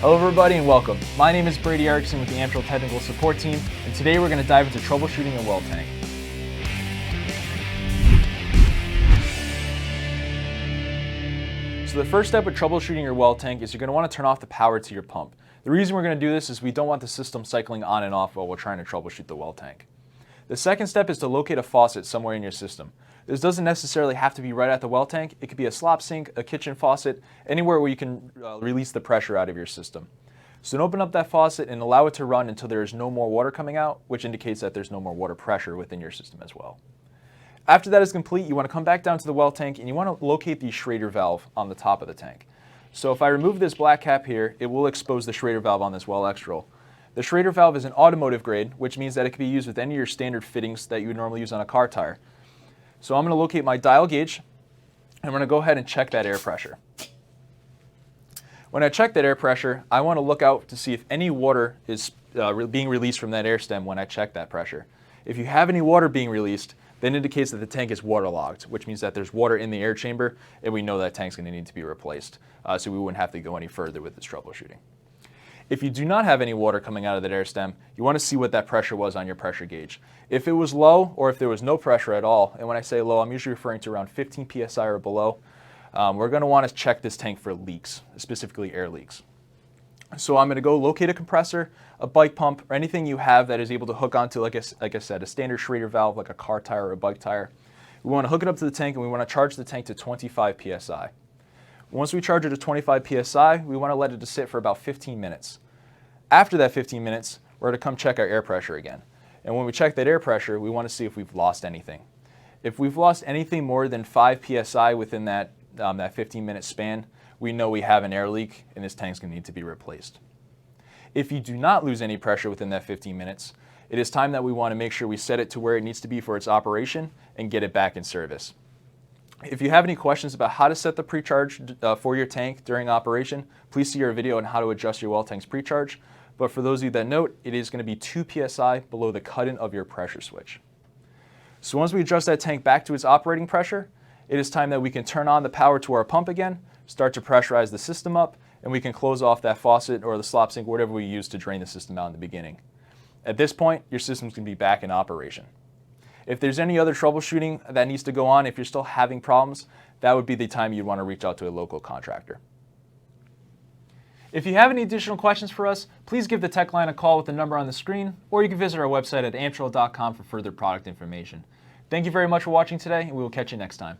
Hello everybody and welcome. My name is Brady Erickson with the Amtrol Technical Support Team, and today we're going to dive into troubleshooting a well tank. So the first step with troubleshooting your well tank is you're going to want to turn off the power to your pump. The reason we're going to do this is we don't want the system cycling on and off while we're trying to troubleshoot the well tank. The second step is to locate a faucet somewhere in your system. This doesn't necessarily have to be right at the well tank. It could be a slop sink, a kitchen faucet, anywhere where you can release the pressure out of your system. So open up that faucet and allow it to run until there is no more water coming out, which indicates that there's no more water pressure within your system as well. After that is complete, you want to come back down to the well tank and you want to locate the schrader valve on the top of the tank. So if I remove this black cap here, it will expose the schrader valve on this well Extrol. The schrader valve is an automotive grade, which means that it can be used with any of your standard fittings that you would normally use on a car tire. So I'm going to locate my dial gauge, and I'm going to go ahead and check that air pressure. When I check that air pressure, I want to look out to see if any water is being released from that air stem when I check that pressure. If you have any water being released, then it indicates that the tank is waterlogged, which means that there's water in the air chamber, and we know that tank's going to need to be replaced. So we wouldn't have to go any further with this troubleshooting. If you do not have any water coming out of that air stem, you want to see what that pressure was on your pressure gauge. If it was low or if there was no pressure at all, and when I say low, I'm usually referring to around 15 psi or below, we're going to want to check this tank for leaks, specifically air leaks. So I'm going to go locate a compressor, a bike pump, or anything you have that is able to hook onto, like I said, a standard schrader valve like a car tire or a bike tire. We want to hook it up to the tank and we want to charge the tank to 25 psi. Once we charge it to 25 psi, we want to let it to sit for about 15 minutes. After that 15 minutes, we're going to come check our air pressure again. And when we check that air pressure, we want to see if we've lost anything. If we've lost anything more than 5 psi within that 15-minute span, we know we have an air leak and this tank's going to need to be replaced. If you do not lose any pressure within that 15 minutes, it is time that we want to make sure we set it to where it needs to be for its operation and get it back in service. If you have any questions about how to set the precharge for your tank during operation, please see our video on how to adjust your well tank's precharge. But for those of you that note, it is going to be 2 psi below the cut-in of your pressure switch. So once we adjust that tank back to its operating pressure, it is time that we can turn on the power to our pump again, start to pressurize the system up, and we can close off that faucet or the slop sink, whatever we use to drain the system out in the beginning. At this point, your system's going to be back in operation. If there's any other troubleshooting that needs to go on, if you're still having problems, that would be the time you'd want to reach out to a local contractor. If you have any additional questions for us, please give the tech line a call with the number on the screen, or you can visit our website at amtrol.com for further product information. Thank you very much for watching today, and we will catch you next time.